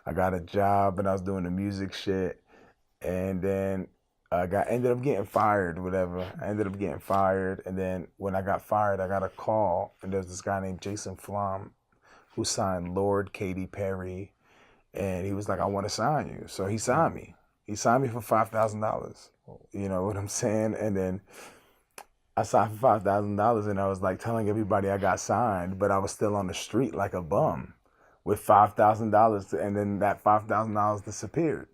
I got a job and I was doing the music shit. And then ended up getting fired, whatever. I ended up getting fired. And then when I got fired, I got a call. And there's this guy named Jason Flom who signed Lord, Katy Perry. And he was like, I want to sign you. So he signed me. He signed me for $5,000. You know what I'm saying? And then I signed for $5,000 and I was like telling everybody I got signed, but I was still on the street like a bum with $5,000. And then that $5,000 disappeared.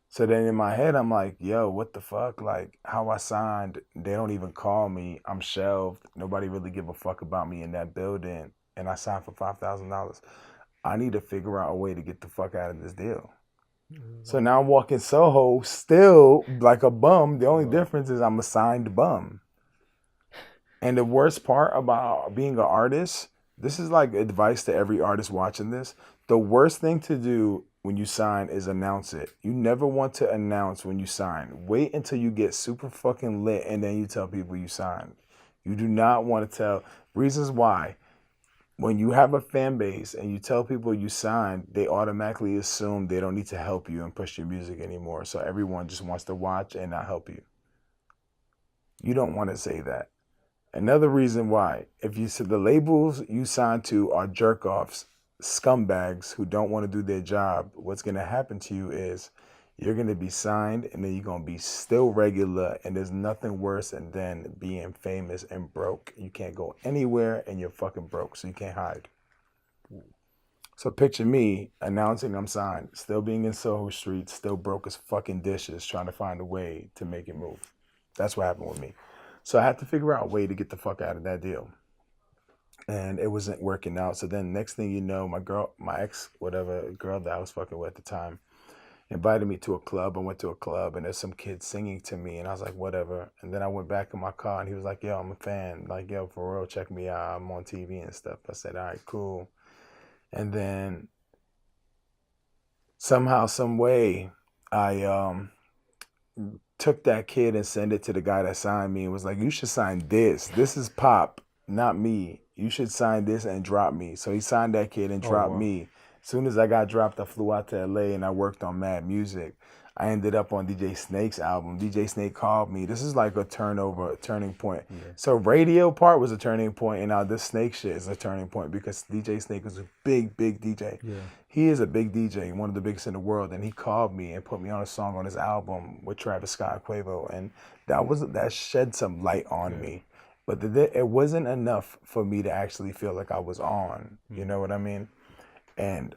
So then in my head, I'm like, yo, what the fuck? Like, how I signed, they don't even call me. I'm shelved. Nobody really give a fuck about me in that building. And I signed for $5,000. I need to figure out a way to get the fuck out of this deal. So now I'm walking Soho still like a bum. The only difference is I'm a signed bum. And the worst part about being an artist, this is like advice to every artist watching this. The worst thing to do when you sign is announce it. You never want to announce when you sign. Wait until you get super fucking lit and then you tell people you signed. You do not want to tell. Reasons why. When you have a fan base and you tell people you signed, they automatically assume they don't need to help you and push your music anymore. So everyone just wants to watch and not help you. You don't want to say that. Another reason why, if you said the labels you sign to are jerk-offs, scumbags who don't want to do their job, what's going to happen to you is you're going to be signed and then you're going to be still regular, and there's nothing worse than being famous and broke. You can't go anywhere and you're fucking broke, so you can't hide. So picture me announcing I'm signed, still being in Soho Street, still broke as fucking dishes, trying to find a way to make it move. That's what happened with me. So I had to figure out a way to get the fuck out of that deal. And it wasn't working out. So then next thing you know, my ex, whatever girl that I was fucking with at the time, invited me to a club. I went to a club and there's some kid singing to me and I was like, whatever. And then I went back in my car and he was like, yo, I'm a fan. Like, yo, for real, check me out. I'm on TV and stuff. I said, all right, cool. And then somehow, some way, I took that kid and sent it to the guy that signed me and was like, you should sign this. This is pop, not me. You should sign this and drop me. So he signed that kid and dropped me. As soon as I got dropped, I flew out to LA and I worked on Mad Music. I ended up on DJ Snake's album. DJ Snake called me. This is like a turning point. Yeah. So radio part was a turning point, and now this Snake shit is a turning point because DJ Snake was a big, big DJ. Yeah. He is a big DJ, one of the biggest in the world, and he called me and put me on a song on his album with Travis Scott and Quavo, and that shed some light on me. But it wasn't enough for me to actually feel like I was on. You know what I mean? And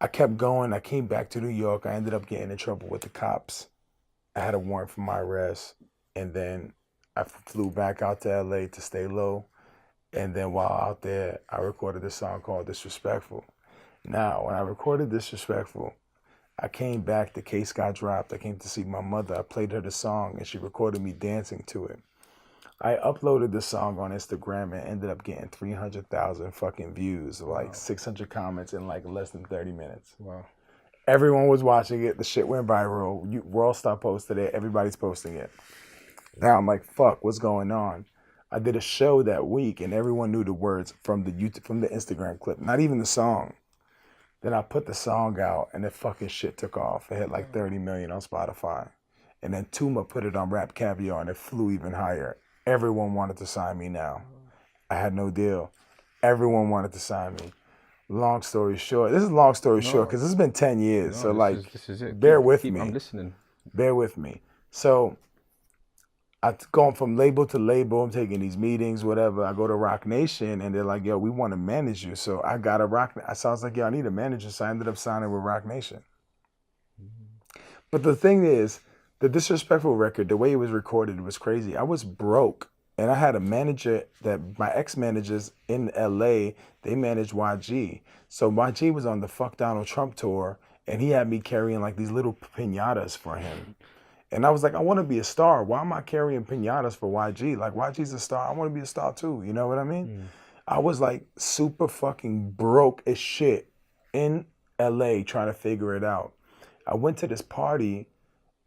I kept going. I came back to New York. I ended up getting in trouble with the cops. I had a warrant for my arrest. And then I flew back out to LA to stay low. And then while out there, I recorded this song called Disrespectful. Now, when I recorded Disrespectful, I came back. The case got dropped. I came to see my mother. I played her the song and she recorded me dancing to it. I uploaded the song on Instagram and ended up getting 300,000 fucking views, like 600 comments in like less than 30 minutes. Wow. Everyone was watching it. The shit went viral. Worldstar posted it. Everybody's posting it. Now I'm like, fuck, what's going on? I did a show that week and everyone knew the words from the Instagram clip, not even the song. Then I put the song out and the fucking shit took off. It hit like 30 million on Spotify. And then Tuma put it on Rap Caviar and it flew even higher. Everyone wanted to sign me now. I had no deal. Everyone wanted to sign me. Long story short. This is long story short because it's been 10 years. So like, this is it. Bear with me. I'm listening. Bear with me. So I've gone from label to label. I'm taking these meetings, whatever. I go to Roc Nation and they're like, yo, we want to manage you. So I got a so I was like, yo, I need a manager. So I ended up signing with Roc Nation. But the thing is, the Disrespectful record, the way it was recorded was crazy. I was broke, and I had a manager that my ex-managers in LA, they managed YG. So YG was on the Fuck Donald Trump tour, and he had me carrying like these little piñatas for him. And I was like, I want to be a star. Why am I carrying piñatas for YG? Like, YG's a star. I want to be a star too. You know what I mean? I was like super fucking broke as shit in LA trying to figure it out. I went to this party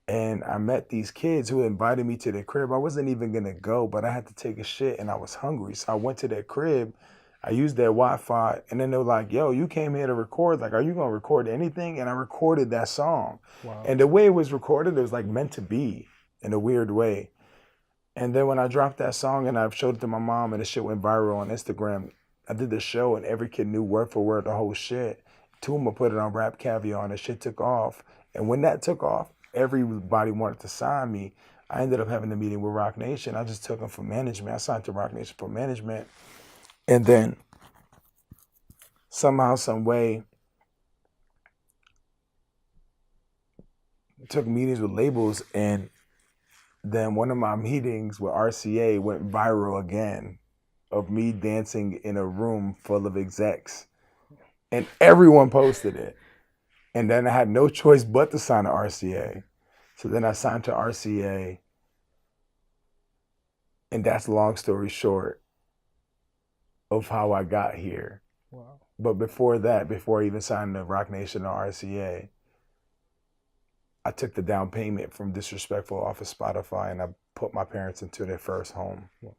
and I met these kids who invited me to their crib. I wasn't even going to go, but I had to take a shit and I was hungry. So I went to their crib. I used their Wi-Fi, and then they were like, yo, you came here to record. Like, are you going to record anything? And I recorded that song. Wow. And the way it was recorded, it was like meant to be in a weird way. And then when I dropped that song and I showed it to my mom and the shit went viral on Instagram, I did the show and every kid knew word for word the whole shit. Tuma put it on Rap Caviar and the shit took off. And when that took off, everybody wanted to sign me. I ended up having a meeting with Roc Nation. I just took them for management. I signed to Roc Nation for management. And then somehow, some way, took meetings with labels, and then one of my meetings with RCA went viral again of me dancing in a room full of execs. And everyone posted it. And then I had no choice but to sign to RCA. So then I signed to RCA. And that's long story short of how I got here. Wow. But before that, before I even signed to Roc Nation or RCA, I took the down payment from Disrespectful off of Spotify and I put my parents into their first home. Wow.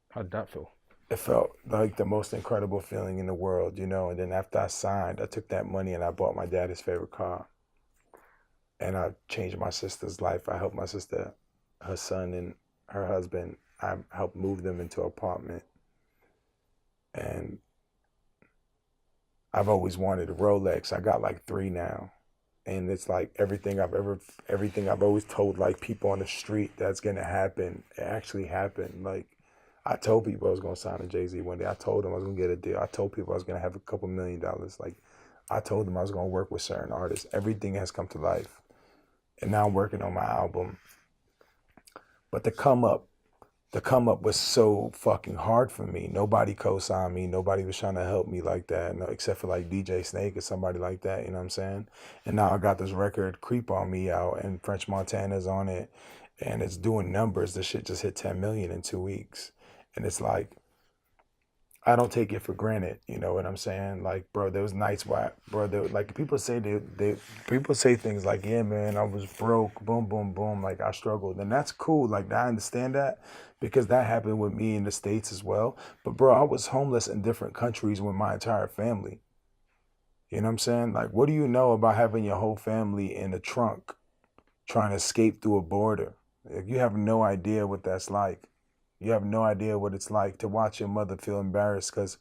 How'd that feel? It felt like the most incredible feeling in the world, you know. And then after I signed, I took that money and I bought my dad his favorite car. And I changed my sister's life. I helped my sister, her son and her husband, I helped move them into an apartment. And I've always wanted a Rolex. I got like 3 now. And it's like everything I've always told like people on the street that's gonna happen, it actually happened. Like I told people I was gonna sign to Jay-Z one day. I told them I was gonna get a deal. I told people I was gonna have a couple $1 million. Like I told them I was gonna work with certain artists. Everything has come to life. And now I'm working on my album. But the come up was so fucking hard for me. Nobody co-signed me. Nobody was trying to help me like that, no, except for like DJ Snake or somebody like that, you know what I'm saying? And now I got this record, Creep on Me, out, and French Montana's on it, and it's doing numbers. The shit just hit 10 million in 2 weeks. And it's like, I don't take it for granted, you know what I'm saying? Like, bro, there was nights where, like people say people say things like, yeah, man, I was broke, boom, boom, boom, like I struggled. And that's cool, like I understand that because that happened with me in the States as well. But bro, I was homeless in different countries with my entire family. You know what I'm saying? Like, what do you know about having your whole family in a trunk trying to escape through a border? Like, you have no idea what that's like. You have no idea what it's like to watch your mother feel embarrassed because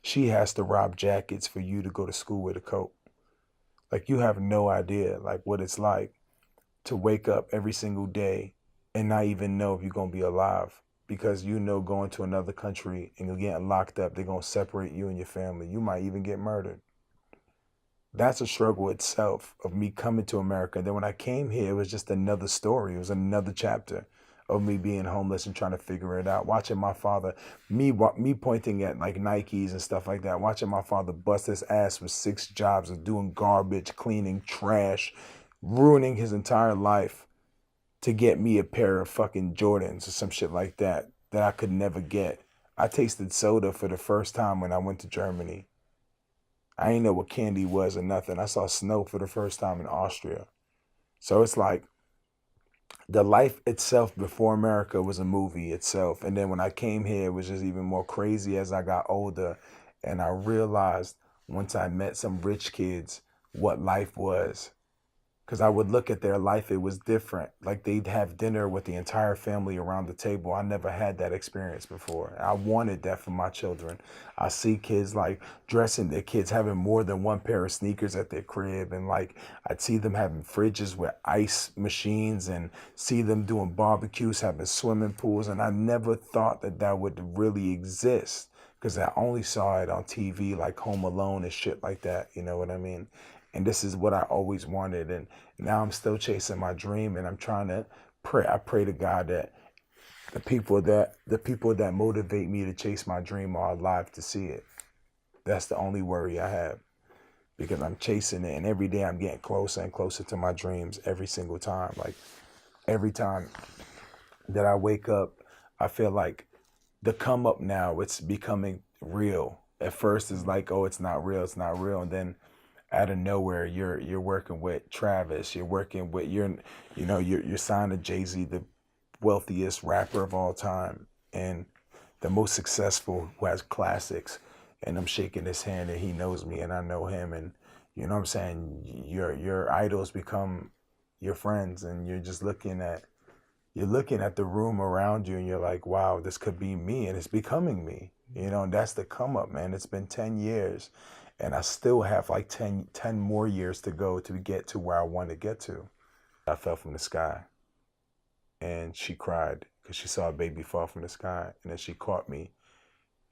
she has to rob jackets for you to go to school with a coat. Like, you have no idea, like, what it's like to wake up every single day and not even know if you're going to be alive because you know going to another country and you're getting locked up, they're going to separate you and your family. You might even get murdered. That's a struggle itself of me coming to America. Then when I came here, it was just another story. It was another chapter of me being homeless and trying to figure it out. Watching my father, me pointing at like Nikes and stuff like that. Watching my father bust his ass with 6 jobs of doing garbage, cleaning, trash, ruining his entire life to get me a pair of fucking Jordans or some shit like that I could never get. I tasted soda for the first time when I went to Germany. I ain't know what candy was or nothing. I saw snow for the first time in Austria. So it's like, the life itself before America was a movie itself. And then when I came here, it was just even more crazy as I got older. And I realized once I met some rich kids what life was. Because I would look at their life, it was different. Like they'd have dinner with the entire family around the table. I never had that experience before. I wanted that for my children. I see kids like dressing their kids, having more than one pair of sneakers at their crib. And like I'd see them having fridges with ice machines and see them doing barbecues, having swimming pools. And I never thought that that would really exist because I only saw it on TV like Home Alone and shit like that. You know what I mean? And this is what I always wanted. And now I'm still chasing my dream and I'm trying to pray. I pray to God that the people that motivate me to chase my dream are alive to see it. That's the only worry I have because I'm chasing it. And every day I'm getting closer and closer to my dreams every single time. Like every time that I wake up, I feel like the come up now, it's becoming real. At first it's like, oh, it's not real. And then out of nowhere, you're working with Travis. You're working with you're signed to Jay-Z, the wealthiest rapper of all time, and the most successful, who has classics, and I'm shaking his hand and he knows me and I know him, and you know what I'm saying, your idols become your friends, and you're looking at the room around you and you're like, wow, this could be me, and it's becoming me. You know, and that's the come up, man. It's been 10 years and I still have like 10 more years to go to get to where I want to get to. I fell from the sky and she cried because she saw a baby fall from the sky, and then she caught me,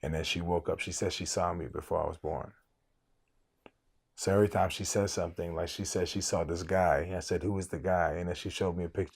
and then she woke up. She said she saw me before I was born. So every time she says something, like she said she saw this guy, I said, who is the guy? And then she showed me a picture.